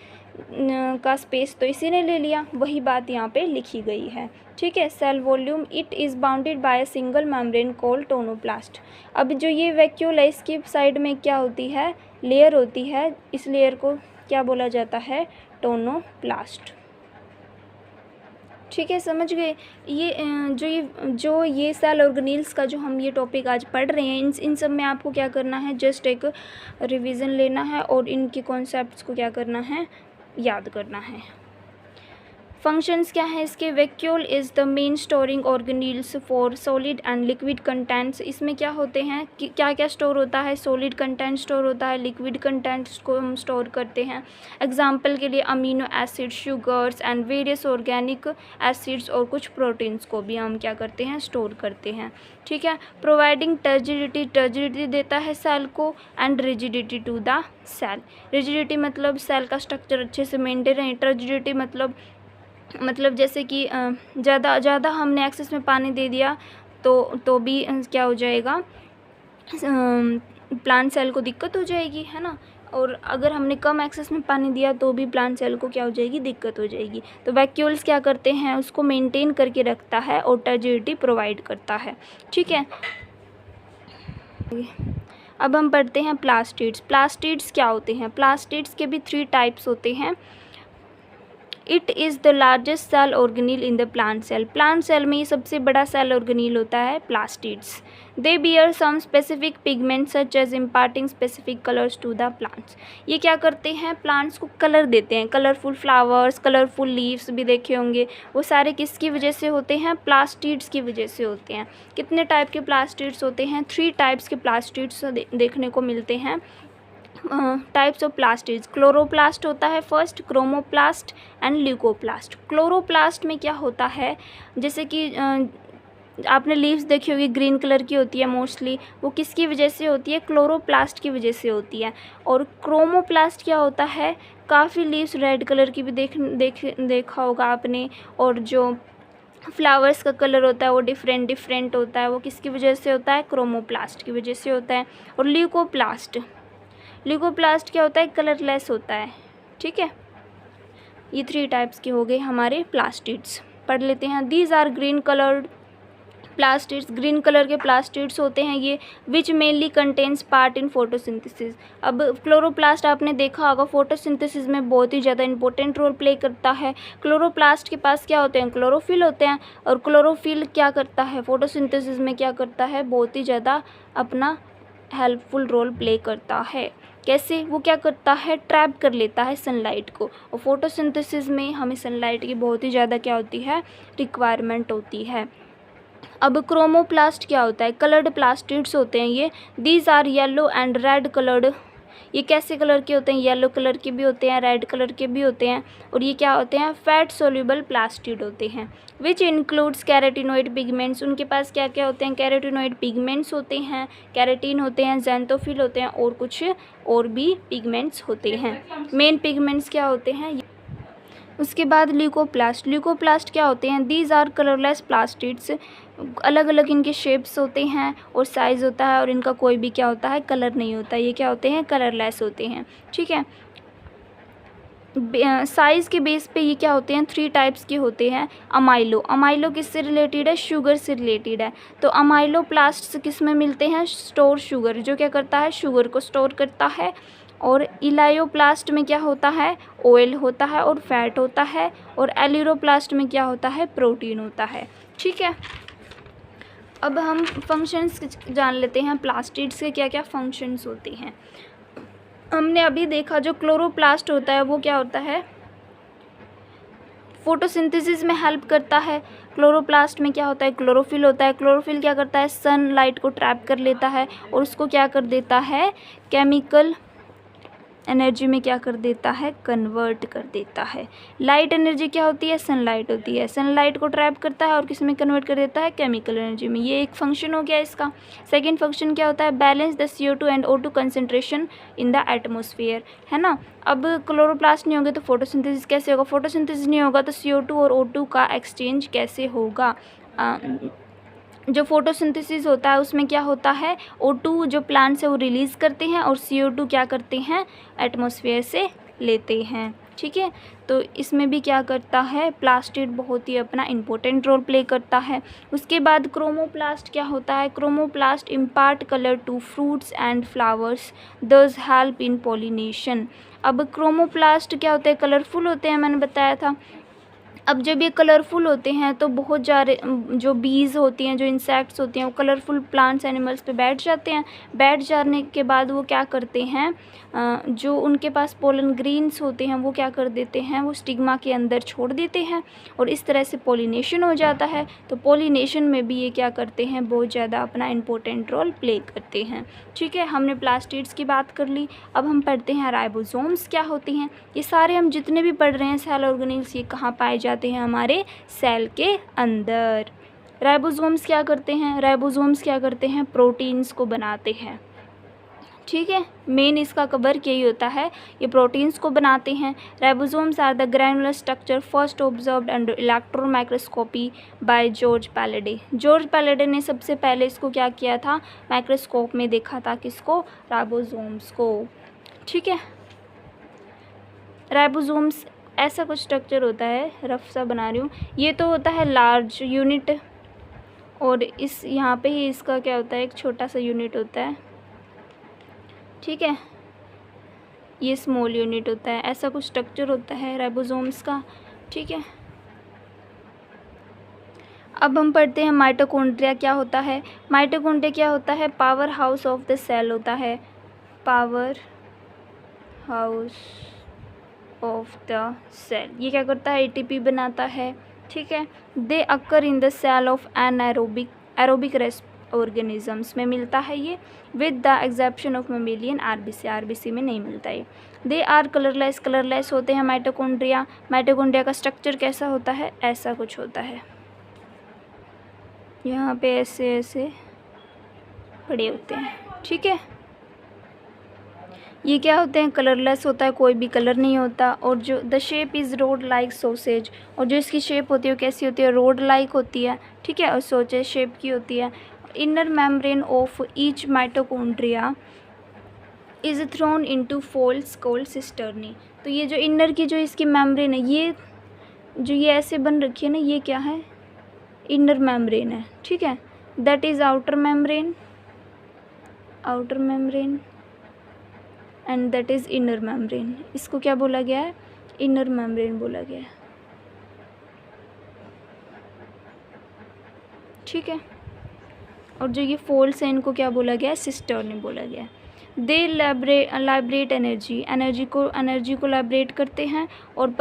का स्पेस तो इसी ने ले लिया, वही बात यहाँ पे लिखी गई है, ठीक है। Cell volume, it is bounded by a single membrane called tonoplast. अब जो ये वैक्यूल है इसकी साइड में क्या होती है, लेयर होती है, इस लेयर को क्या बोला जाता है, टोनोप्लास्ट, ठीक है। समझ गए। ये सेल ऑर्गेनील्स का जो हम ये टॉपिक आज पढ़ रहे हैं, इन सब में आपको क्या करना है, जस्ट एक रिवीजन लेना है और इनके कॉन्सेप्ट्स को क्या करना है, याद करना है। फंक्शंस क्या है इसके? Vacuole is the main storing organelles for solid and liquid contents. इसमें क्या होते हैं कि क्या क्या स्टोर होता है? सॉलिड कंटेंट स्टोर होता है, लिक्विड कंटेंट्स को हम स्टोर करते हैं। एग्जाम्पल के लिए amino acid, sugars and various organic acids और कुछ प्रोटीन्स को भी हम क्या करते हैं? स्टोर करते हैं। ठीक है। प्रोवाइडिंग टर्जिडिटी देता है सेल को, and rigidity to the cell. Rigidity मतलब सेल का स्ट्रक्चर अच्छे से मेंटेन रहे। टर्जिडिटी मतलब जैसे कि ज़्यादा हमने एक्सेस में पानी दे दिया तो भी क्या हो जाएगा? प्लांट सेल को दिक्कत हो जाएगी, है ना। और अगर हमने कम एक्सेस में पानी दिया तो भी प्लांट सेल को क्या हो जाएगी? दिक्कत हो जाएगी। तो वैक्यूल्स क्या करते हैं? उसको मेंटेन करके रखता है और टर्जिडिटी प्रोवाइड करता है। ठीक है। अब हम पढ़ते हैं प्लास्टिड्स। प्लास्टिड्स क्या होते हैं? प्लास्टिड्स के भी 3 टाइप्स होते हैं। It is the largest cell organelle in the plant cell. Plant cell में ये सबसे बड़ा सेल ऑर्गेनील होता है plastids. They bear some specific pigments such as imparting specific colours to the plants. ये क्या करते हैं? प्लांट्स को कलर देते हैं। कलरफुल फ्लावर्स, कलरफुल लीव्स भी देखे होंगे, वो सारे किसकी वजह से होते हैं? प्लास्टिड्स की वजह से होते हैं। कितने टाइप के प्लास्टिड्स होते हैं? 3 टाइप्स के प्लास्टिड्स देखने को मिलते हैं। टाइप्स ऑफ प्लास्टिड्स, क्लोरोप्लास्ट होता है first, chromoplast and leucoplast. Chloroplast में क्या होता है? जैसे कि आपने लीव्स देखी होगी, ग्रीन कलर की होती है मोस्टली, वो किसकी वजह से होती है? क्लोरोप्लास्ट की वजह से होती है। और क्रोमोप्लास्ट क्या होता है? काफ़ी लीव्स रेड कलर की भी देखा होगा आपने, और जो फ्लावर्स का कलर होता है वो डिफरेंट होता है, वो किसकी वजह से होता है? क्रोमोप्लास्ट की वजह से होता है। और ल्यूकोप्लास्ट क्या होता है? कलरलेस होता है। ठीक है। ये 3 टाइप्स के हो गए हमारे प्लास्टिड्स। पढ़ लेते हैं। These are green coloured plastids. Green colour के प्लास्टिड्स होते हैं ये, which mainly contains part in photosynthesis. अब क्लोरोप्लास्ट आपने देखा होगा फोटोसिंथेसिस में बहुत ही ज़्यादा इंपॉर्टेंट रोल प्ले करता है। क्लोरोप्लास्ट के पास क्या होते हैं? क्लोरोफिल होते हैं। और क्लोरोफिल क्या करता है? फोटोसिंथेसिस में क्या करता है? बहुत ही ज़्यादा अपना हेल्पफुल रोल प्ले करता है। कैसे? वो क्या करता है? ट्रैप कर लेता है सनलाइट को, और फोटोसिंथेसिस में हमें सनलाइट की बहुत ही ज़्यादा क्या होती है? रिक्वायरमेंट होती है। अब क्रोमोप्लास्ट क्या होता है? कलर्ड प्लास्टिड्स होते हैं ये। These are yellow and red coloured. ये कैसे कलर के होते हैं? येलो कलर के भी होते हैं, रेड कलर के भी होते हैं। और ये क्या होते हैं? फैट सोल्यूबल प्लास्टिड होते हैं। Which includes carotenoid pigments. उनके पास क्या क्या होते हैं? कैरेटिनोइड पिगमेंट्स होते हैं, कैरेटीन होते हैं, ज़ैंथोफिल होते हैं, और कुछ और भी पिगमेंट्स होते हैं। मेन पिगमेंट्स क्या होते हैं? उसके बाद ल्यूकोप्लास्ट क्या होते हैं? These are colourless plastids. अलग अलग इनके शेप्स होते हैं और साइज़ होता है, और इनका कोई भी क्या होता है? कलर नहीं होता। ये क्या होते हैं? कलरलेस होते हैं। ठीक है। साइज़ के बेस पे ये क्या होते हैं? 3 टाइप्स के होते हैं। अमाइलो किससे रिलेटेड है? शुगर से रिलेटेड है। तो अमाइलोप्लास्ट किस में मिलते हैं? स्टोर शुगर, जो क्या करता है? शुगर को स्टोर करता है। और इलायोप्लास्ट में क्या होता है? ऑयल होता है और फैट होता है। और एलिरोप्लास्ट में क्या होता है? प्रोटीन होता है। ठीक है। अब हम फंक्शंस जान लेते हैं। प्लास्टिड्स के क्या क्या फंक्शंस होते हैं। हमने अभी देखा जो क्लोरोप्लास्ट होता है वो क्या होता है? फोटोसिंथेसिस में हेल्प करता है। क्लोरोप्लास्ट में क्या होता है? क्लोरोफिल होता है। क्लोरोफिल क्या करता है? सनलाइट को ट्रैप कर लेता है और उसको क्या कर देता है? केमिकल एनर्जी में क्या कर देता है? कन्वर्ट कर देता है। लाइट एनर्जी क्या होती है? सनलाइट होती है। सनलाइट को ट्रैप करता है और किस में कन्वर्ट कर देता है? केमिकल एनर्जी में। ये एक फंक्शन हो गया इसका। सेकंड फंक्शन क्या होता है? Balance the CO2 and O2 concentration in the atmosphere, है ना। अब क्लोरोप्लास्ट नहीं होंगे तो फोटोसिंथेसिस कैसे होगा? फोटोसिंथेसिस नहीं होगा तो CO2 और O2 का एक्सचेंज कैसे होगा? जो फोटोसिंथेसिस होता है उसमें क्या होता है? O2 जो प्लांट से वो रिलीज़ करते हैं, और CO2 क्या करते हैं? एटमॉस्फेयर से लेते हैं। ठीक है। तो इसमें भी क्या करता है? प्लास्टिड बहुत ही अपना इम्पोर्टेंट रोल प्ले करता है। उसके बाद क्रोमोप्लास्ट क्या होता है? Chromoplast impart colour to fruits and flowers, thus help in pollination. अब क्रोमोप्लास्ट क्या होते हैं? कलरफुल होते हैं, मैंने बताया था। अब जब ये कलरफुल होते हैं तो बहुत सारे जो बीज़ होती हैं, जो इंसेक्ट्स होती हैं, वो कलरफुल प्लांट्स एनिमल्स पे बैठ जाते हैं। बैठ जाने के बाद वो क्या करते हैं, जो उनके पास पोलन ग्रेन्स होते हैं वो क्या कर देते हैं, वो स्टिग्मा के अंदर छोड़ देते हैं और इस तरह से पोलिनेशन हो जाता है। तो पोलिनेशन में भी ये क्या करते हैं, बहुत ज़्यादा अपना इम्पोर्टेंट रोल प्ले करते हैं। ठीक है, हमने प्लास्टिड्स की बात कर ली। अब हम पढ़ते हैं राइबोसोम्स क्या होती हैं। ये सारे हम जितने भी पढ़ रहे हैं सेल ऑर्गेनेल्स, ये कहाँ पाए जाते हैं, हमारे सेल के अंदर। राइबोसोम्स क्या करते हैं, राइबोसोम्स क्या करते हैं, प्रोटीन्स को बनाते हैं। ठीक है, मेन इसका कवर यही होता है, ये प्रोटीन्स को बनाते हैं। Ribosomes are the granular structure first observed under electron microscopy by George Palade. George Palade ने सबसे पहले इसको क्या किया था, माइक्रोस्कोप में देखा था, किसको, राइबोसोम्स को। ठीक है, राइबोसोम्स ऐसा कुछ स्ट्रक्चर होता है, रफ सा बना रही हूँ। ये तो होता है लार्ज यूनिट और इस यहाँ पे ही इसका क्या होता है, एक छोटा सा यूनिट होता है। ठीक है, ये स्मॉल यूनिट होता है, ऐसा कुछ स्ट्रक्चर होता है राइबोसोम्स का। ठीक है, अब हम पढ़ते हैं माइटोकॉन्ड्रिया क्या होता है। माइटोकॉन्ड्रिया क्या होता है, power house of the cell होता है, power house of the cell. ये क्या करता है, एटीपी बनाता है। ठीक है, they occur in the cell of aerobic organisms में मिलता है ये, with the exception of mammalian RBC. RBC में नहीं मिलता ये। दे आर कलरलेस, कलरलेस होते हैं माइटोकॉन्ड्रिया। माइटोकॉन्ड्रिया का स्ट्रक्चर कैसा होता है, ऐसा कुछ होता है, यहाँ पे ऐसे ऐसे पड़े होते हैं। ठीक है, ये क्या होते हैं, कलरलेस होता है, कोई भी कलर नहीं होता। और जो the shape is road like sausage, और जो इसकी शेप होती है वो कैसी होती है, रोड लाइक होती है। ठीक है, और सॉसेज शेप की होती है। Inner membrane of each mitochondria is thrown into folds called cisternae. तो ये जो इनर की जो इसकी मेम्ब्रेन है, ये जो ये ऐसे बन रखी है ना, ये क्या है, इनर मेम्ब्रेन है। ठीक है, that is outer membrane, outer membrane and that is inner membrane. इसको क्या बोला गया है, इनर मेम्ब्रेन बोला गया है। ठीक है, और जो ये फोल्ड्स हैं इनको क्या बोला गया है, सिस्टर्नी बोला गया है। दे लाइब्रेट एनर्जी को लाइब्रेट करते हैं और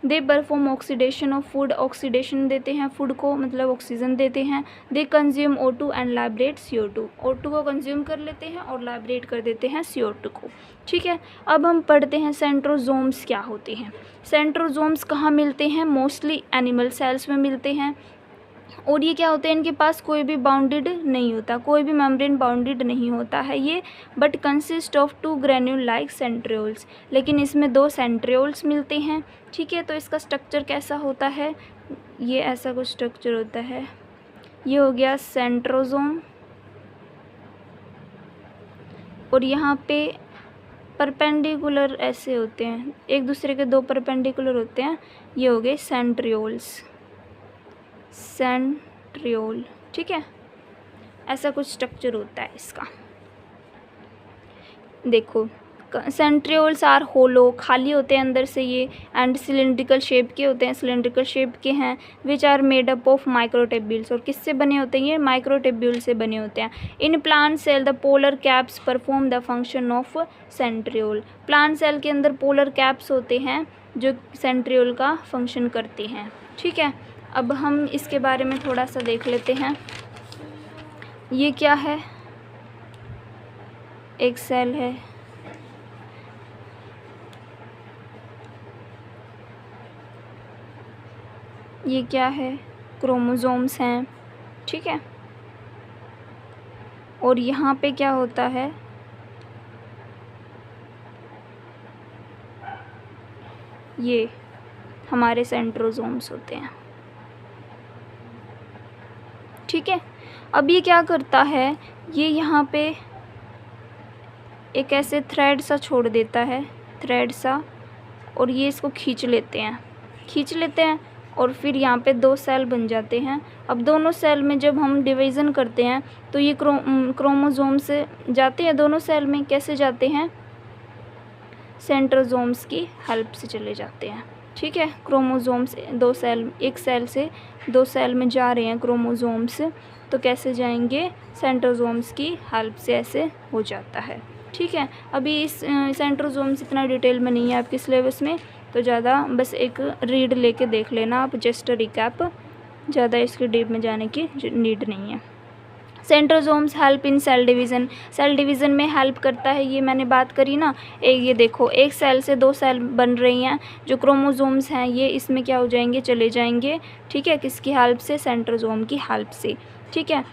they perform oxidation of food, oxidation देते हैं फूड को, मतलब ऑक्सीजन देते हैं। They consume O2 and Lybrate CO2, O2 को कंज्यूम कर लेते हैं और लाइब्रेट कर देते हैं CO2 को। ठीक है, अब हम पढ़ते हैं सेंट्रोजोम्स क्या होते हैं। सेंट्रोजोम्स कहाँ मिलते हैं, मोस्टली एनिमल सेल्स में मिलते हैं। और ये क्या होते हैं, इनके पास कोई भी बाउंडेड नहीं होता, कोई भी मेम्ब्रेन बाउंडेड नहीं होता है ये, but consist of 2 granule like centrioles. लेकिन इसमें 2 सेंट्रियोल्स मिलते हैं। ठीक है, तो इसका स्ट्रक्चर कैसा होता है, ये ऐसा कुछ स्ट्रक्चर होता है। ये हो गया सेंट्रोजोम, और यहाँ पे परपेंडिकुलर ऐसे होते हैं, एक दूसरे के 2 परपेंडिकुलर होते हैं, ये हो गए सेंट्रियोल्स, सेंट्रियोल। ठीक है, ऐसा कुछ स्ट्रक्चर होता है इसका। देखो, सेंट्रियोल्स आर होलो, खाली होते हैं अंदर से ये, एंड सिलेंड्रिकल शेप के होते हैं, सिलेंड्रिकल शेप के हैं, which are made up of microtubules. और किससे बने होते हैं ये, माइक्रोटेब्यूल से बने होते हैं। In plant cell the polar caps perform the function of centriole. Plant cell के अंदर पोलर कैप्स होते हैं जो सेंट्रियोल का फंक्शन करते हैं। ठीक है, अब हम इसके बारे में थोड़ा सा देख लेते हैं। ये क्या है, एक सेल है, ये क्या है, क्रोमोसोम्स हैं। ठीक है, और यहाँ पे क्या होता है, ये हमारे सेंट्रोजोम्स होते हैं। ठीक है, अब ये क्या करता है, ये यहाँ पे एक ऐसे थ्रेड सा छोड़ देता है, थ्रेड सा, और ये इसको खींच लेते हैं और फिर यहाँ पे 2 सेल बन जाते हैं। अब दोनों सेल में जब हम डिवीज़न करते हैं तो ये क्रोमोसोम से जाते हैं दोनों सेल में, कैसे जाते हैं, सेंट्रोजोम्स की हेल्प से चले जाते हैं। ठीक है। क्रोमोसोम्स एक सेल से 2 सेल में जा रहे हैं क्रोमोसोम्स, तो कैसे जाएंगे? सेंट्रोसोम्स की हेल्प से ऐसे हो जाता है। ठीक है। अभी इस सेंट्रोसोम्स इतना डिटेल में नहीं है आपके सिलेबस में, तो ज़्यादा बस एक रीड लेके देख लेना आप, जस्ट रिकैप, ज़्यादा इसके डीप में जाने की नीड नहीं है। Centrosomes help in cell division, cell division में हेल्प करता है, ये मैंने बात करी ना। ये देखो, एक सेल से 2 सेल बन रही हैं, जो क्रोमोसोम्स हैं ये इसमें क्या हो जाएंगे? चले जाएंगे। ठीक है। किसकी हेल्प से? सेंट्रोसोम की हेल्प से। ठीक है।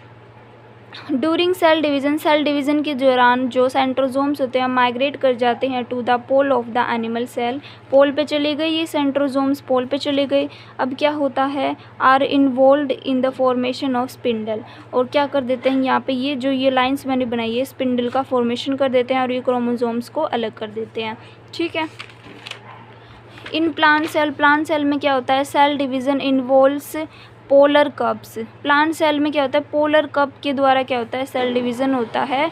ड्यूरिंग सेल डिवीज़न के दौरान जो सेंट्रोसोम्स होते हैं माइग्रेट कर जाते हैं to the pole of the animal cell, pole पे चले गए ये सेंट्रोसोम्स, पोल पे चले गए। अब क्या होता है? Are involved in the formation of spindle, और क्या कर देते हैं यहाँ पे? ये लाइंस मैंने बनाई है, स्पिंडल का फॉर्मेशन कर देते हैं और ये क्रोमोसोम्स को अलग कर देते हैं। ठीक है। इन प्लांट सेल में क्या होता है? Cell division involves polar caps. Plant cell में क्या होता है? पोलर कप के द्वारा क्या होता है? सेल डिवीज़न होता है।